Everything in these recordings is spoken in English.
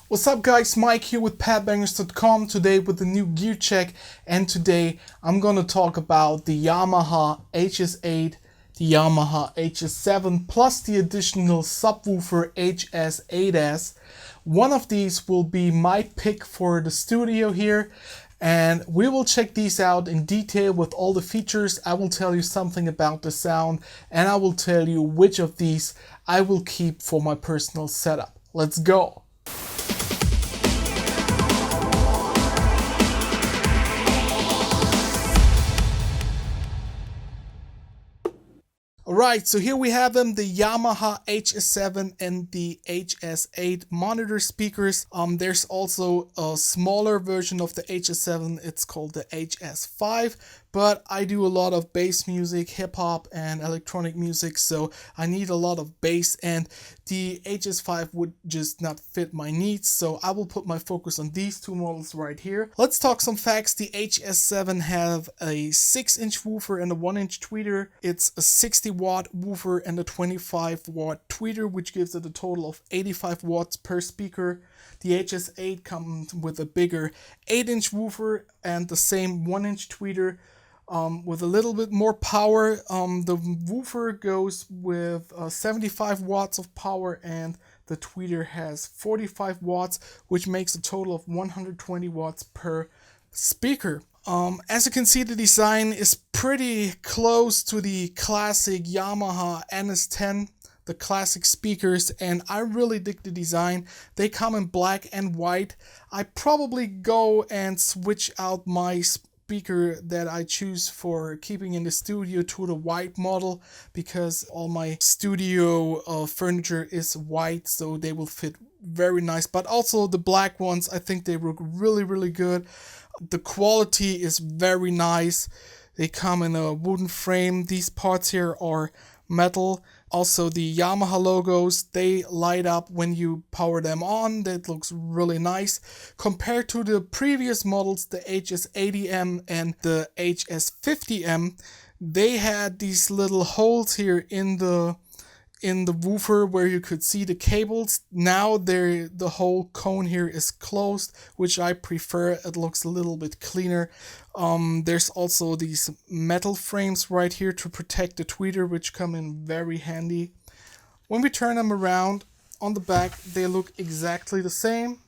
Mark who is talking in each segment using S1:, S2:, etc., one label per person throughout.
S1: What's up guys, Mike here with Padbangers.com today with a new gear check, and today I'm gonna talk about the Yamaha HS8, the Yamaha HS7 plus the additional subwoofer HS8S. One of these will be my pick for the studio here, and we will check these out in detail with all the features. I will tell you something about the sound, and I will tell you which of these I will keep for my personal setup. Let's go! Alright, so here we have them, the Yamaha HS7 and the HS8 monitor speakers. There's also a smaller version of the HS7, it's called the HS5, but I do a lot of bass music, hip hop and electronic music, so I need a lot of bass, and the HS5 would just not fit my needs, so I will put my focus on these two models right here. Let's talk some facts. The HS7 have a 6-inch woofer and a 1-inch tweeter. It's a 60-watt woofer and a 25-watt tweeter, which gives it a total of 85 watts per speaker. The HS8 comes with a bigger 8-inch woofer and the same 1-inch tweeter. With a little bit more power. The woofer goes with 75 watts of power, and the tweeter has 45 watts, which makes a total of 120 watts per speaker. As you can see, the design is pretty close to the classic Yamaha NS10, the classic speakers, and I really dig the design. They come in black and white. I probably go and switch out my speaker that I choose for keeping in the studio to the white model, because all my studio furniture is white, so they will fit very nice. But also the black ones, I think they look really good. The quality is very nice. They come in a wooden frame. These parts here are metal. Also the Yamaha logos, they light up when you power them on. That looks really nice. Compared to the previous models, the HS80M and the HS50M, they had these little holes here in the woofer where you could see the cables. Now the whole cone here is closed, which I prefer. It looks a little bit cleaner. There's also these metal frames right here to protect the tweeter, which come in very handy. When we turn them around on the back, they look exactly the same.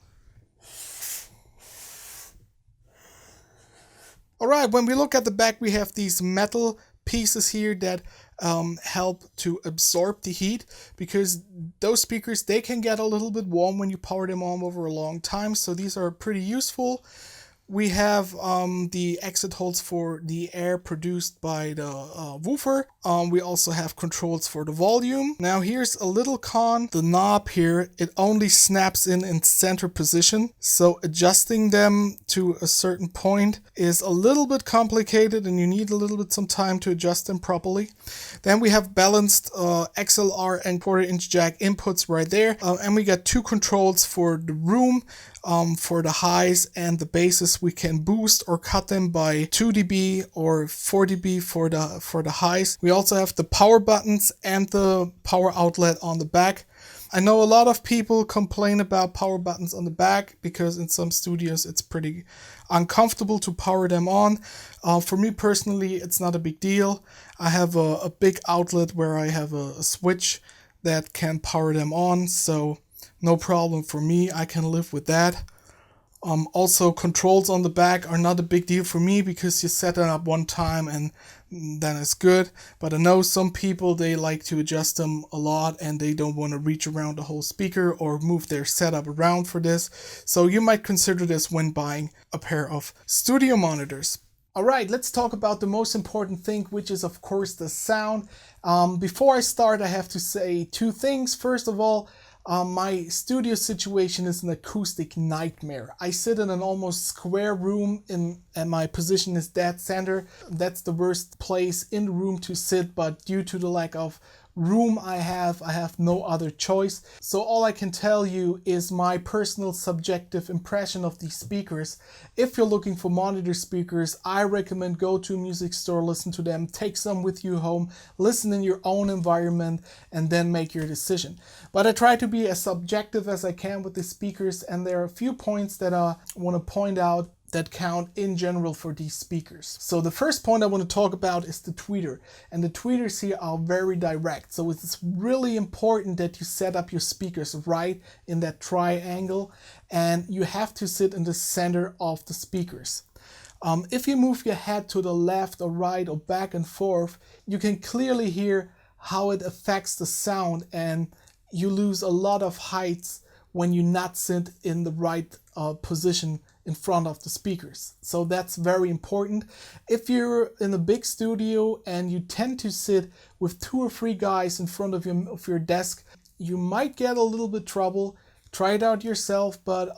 S1: Alright, when we look at the back, we have these metal pieces here that help to absorb the heat, because those speakers, they can get a little bit warm when you power them on over a long time, so these are pretty useful. We have the exit holes for the air produced by the woofer. We also have controls for the volume. Now here's a little con. The knob here, it only snaps in center position. So adjusting them to a certain point is a little bit complicated, and you need a little bit some time to adjust them properly. Then we have balanced XLR and 1/4-inch jack inputs right there. And we got two controls for the room. For the highs and the basses, we can boost or cut them by 2 dB or 4 dB for the highs. We also have the power buttons and the power outlet on the back. I know a lot of people complain about power buttons on the back because in some studios it's pretty uncomfortable to power them on. For me personally, it's not a big deal. I have a big outlet where I have a switch that can power them on, so no problem for me. I can live with that. Also, controls on the back are not a big deal for me because you set it up one time and then it's good. But I know some people, they like to adjust them a lot and they don't want to reach around the whole speaker or move their setup around for this. So you might consider this when buying a pair of studio monitors. Alright, let's talk about the most important thing, which is of course the sound. Before I start, I have to say two things. First of all, my studio situation is an acoustic nightmare. I sit in an almost square room and my position is dead center. That's the worst place in the room to sit, but due to the lack of room I have no other choice. So all I can tell you is my personal subjective impression of these speakers. If you're looking for monitor speakers, I recommend go to a music store, listen to them, take some with you home, listen in your own environment, and then make your decision. But I try to be as subjective as I can with the speakers, and there are a few points that I want to point out that count in general for these speakers. So the first point I want to talk about is the tweeter, and the tweeters here are very direct. So it's really important that you set up your speakers right in that triangle, and you have to sit in the center of the speakers. If you move your head to the left or right or back and forth, you can clearly hear how it affects the sound, and you lose a lot of heights when you not sit in the right position in front of the speakers. So that's very important. If you're in a big studio and you tend to sit with 2 or 3 guys in front of your desk, you might get a little bit trouble. Try it out yourself, but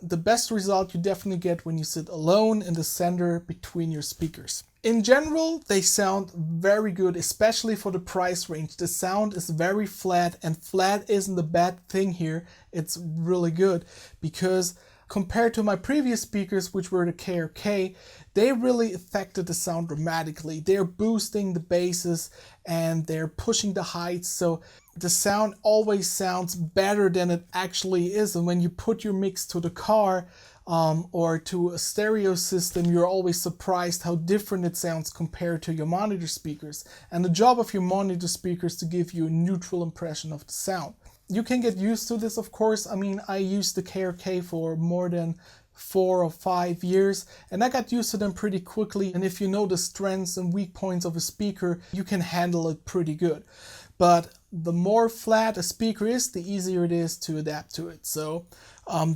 S1: the best result you definitely get when you sit alone in the center between your speakers. In general, they sound very good, especially for the price range. The sound is very flat, and flat isn't a bad thing here. It's really good because compared to my previous speakers, which were the KRK, they really affected the sound dramatically. They're boosting the basses and they're pushing the heights, so the sound always sounds better than it actually is. And when you put your mix to the car or to a stereo system, you're always surprised how different it sounds compared to your monitor speakers. And the job of your monitor speakers is to give you a neutral impression of the sound. You can get used to this, of course. I mean, I used the KRK for more than 4 or 5 years, and I got used to them pretty quickly. And if you know the strengths and weak points of a speaker, you can handle it pretty good. But the more flat a speaker is, the easier it is to adapt to it. So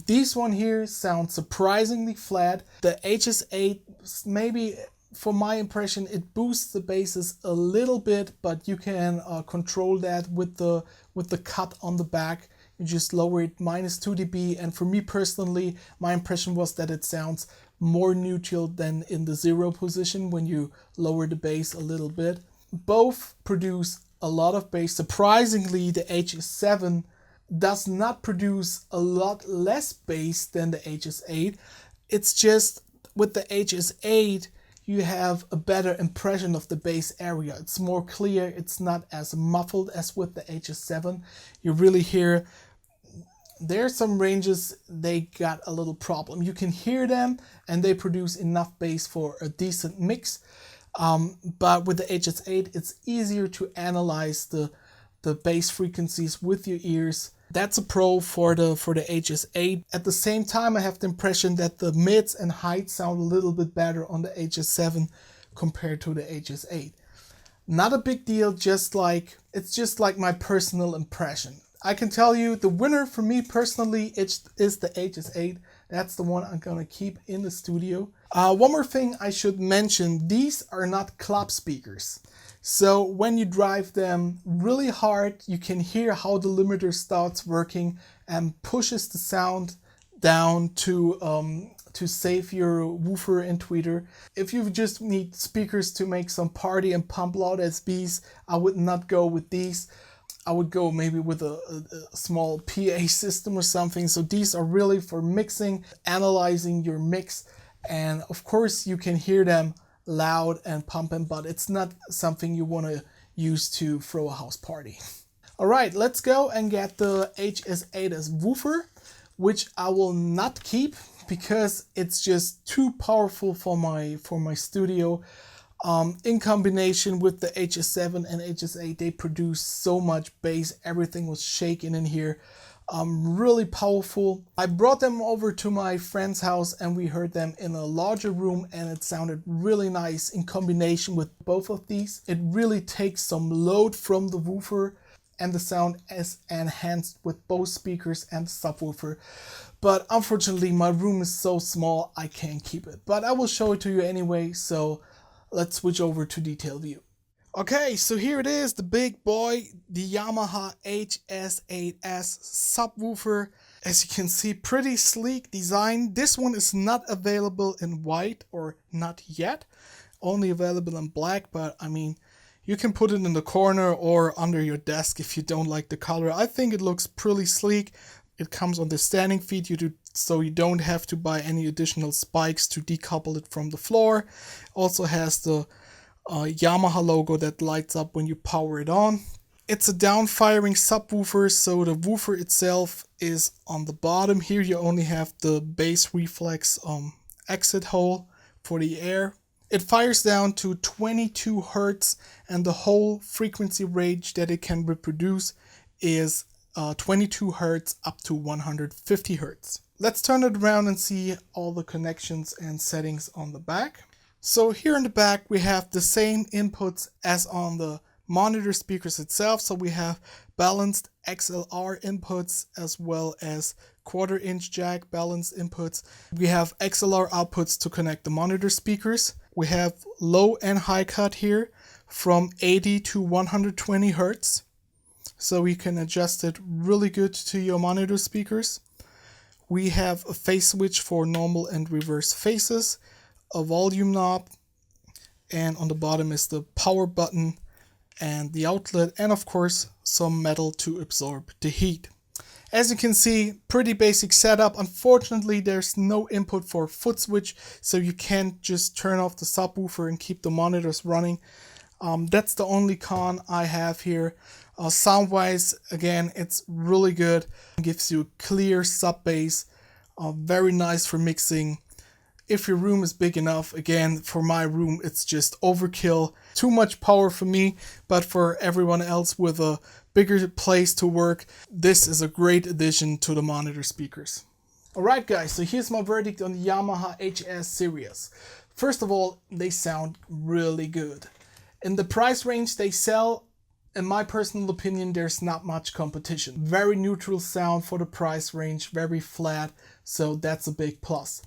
S1: these one here sound surprisingly flat. The HS8, maybe for my impression, it boosts the basses a little bit, but you can control that with the cut on the back. You just lower it -2 dB, and for me personally, my impression was that it sounds more neutral than in the 0 position when you lower the bass a little bit. Both produce a lot of bass. Surprisingly, the HS7 does not produce a lot less bass than the HS8. It's just with the HS8, you have a better impression of the bass area. It's more clear, it's not as muffled as with the HS7. You really hear, there are some ranges, they got a little problem. You can hear them and they produce enough bass for a decent mix. But with the HS8, it's easier to analyze the bass frequencies with your ears. That's a pro for the HS8. At the same time, I have the impression that the mids and heights sound a little bit better on the HS7 compared to the HS8. Not a big deal, it's just like my personal impression. I can tell you the winner for me personally is the HS8. That's the one I'm gonna keep in the studio. One more thing I should mention, these are not club speakers. So when you drive them really hard, you can hear how the limiter starts working and pushes the sound down to save your woofer and tweeter. If you just need speakers to make some party and pump loud SBs, I would not go with these. I would go maybe with a small PA system or something. So these are really for mixing, analyzing your mix. And of course you can hear them loud and pumping, but it's not something you want to use to throw a house party. All right, let's go and get the HS8S woofer, which I will not keep because it's just too powerful for my studio. In combination with the HS7 and HS8, they produce so much bass. Everything was shaking in here. Really powerful. I brought them over to my friend's house and we heard them in a larger room, and it sounded really nice in combination with both of these. It really takes some load from the woofer, and the sound is enhanced with both speakers and the subwoofer. But unfortunately my room is so small I can't keep it. But I will show it to you anyway, so let's switch over to detail view. Okay, so here it is, the big boy, the Yamaha HS8S subwoofer. As you can see, pretty sleek design. This one is not available in white, or not yet, only available in black, but I mean, You can put it in the corner or under your desk if you don't like the color. I think it looks pretty sleek. It comes on the standing feet, so you don't have to buy any additional spikes to decouple it from the floor. Also has the Yamaha logo that lights up when you power it on. It's a down-firing subwoofer, so the woofer itself is on the bottom. Here you only have the bass reflex exit hole for the air. It fires down to 22 Hz, and the whole frequency range that it can reproduce is 22 Hz up to 150 Hz. Let's turn it around and see all the connections and settings on the back. So here in the back we have the same inputs as on the monitor speakers itself. So we have balanced XLR inputs as well as 1/4 inch jack balanced inputs. We have XLR outputs to connect the monitor speakers. We have low and high cut here from 80 to 120 Hz. So you can adjust it really good to your monitor speakers. We have a phase switch for normal and reverse phases, a volume knob, and on the bottom is the power button and the outlet, and of course some metal to absorb the heat. As you can see, pretty basic setup. Unfortunately, there's no input for foot switch, so you can't just turn off the subwoofer and keep the monitors running. That's the only con I have here. Sound wise, again, it's really good. It gives you a clear sub bass, very nice for mixing. If your room is big enough, again, for my room, it's just overkill. Too much power for me, but for everyone else with a bigger place to work, this is a great addition to the monitor speakers. Alright guys, so here's my verdict on the Yamaha HS series. First of all, they sound really good. In the price range they sell, in my personal opinion, there's not much competition. Very neutral sound for the price range, very flat, so that's a big plus.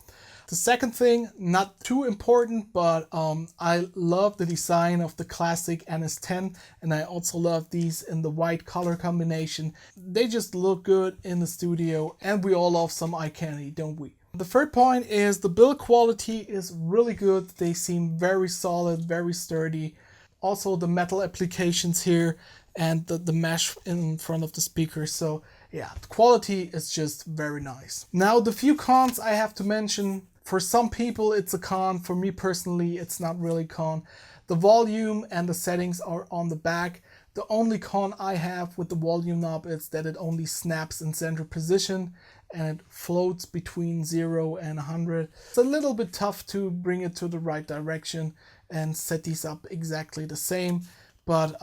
S1: The second thing, not too important, but I love the design of the classic NS10, and I also love these in the white color combination. They just look good in the studio, and we all love some eye candy, don't we? The third point is the build quality is really good. They seem very solid, very sturdy. Also the metal applications here and the mesh in front of the speaker. So yeah, the quality is just very nice. Now the few cons I have to mention. For some people it's a con, for me personally it's not really a con. The volume and the settings are on the back. The only con I have with the volume knob is that it only snaps in center position and it floats between 0 and 100. It's a little bit tough to bring it to the right direction and set these up exactly the same. But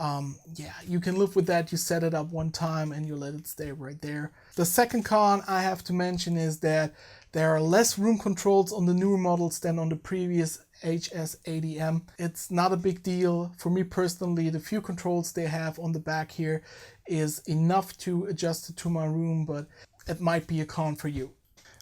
S1: yeah, you can live with that. You set it up one time and you let it stay right there. The second con I have to mention is that there are less room controls on the newer models than on the previous HS8M. It's not a big deal. For me personally, the few controls they have on the back here is enough to adjust it to my room, but it might be a con for you.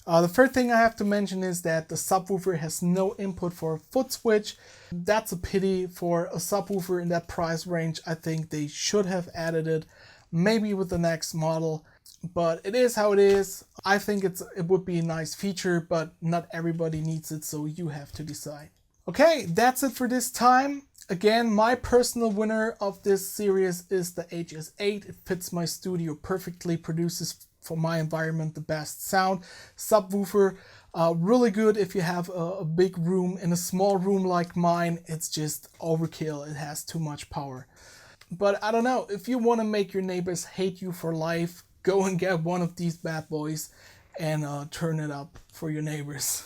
S1: The third thing I have to mention is that the subwoofer has no input for a foot switch. That's a pity for a subwoofer in that price range. I think they should have added it, maybe with the next model. But it is how it is. I think it would be a nice feature, but not everybody needs it, so you have to decide. Okay, that's it for this time. Again, my personal winner of this series is the HS8. It fits my studio perfectly, produces for my environment the best sound. Subwoofer, really good if you have a big room. In a small room like mine, it's just overkill. It has too much power. But I don't know, if you want to make your neighbors hate you for life, go and get one of these bad boys and turn it up for your neighbors.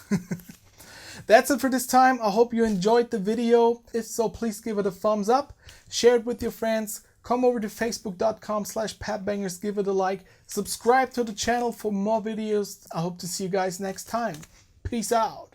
S1: That's it for this time. I hope you enjoyed the video. If so, please give it a thumbs up, share it with your friends, come over to facebook.com/Padbangers, give it a like, subscribe to the channel for more videos. I hope to see you guys next time. Peace out.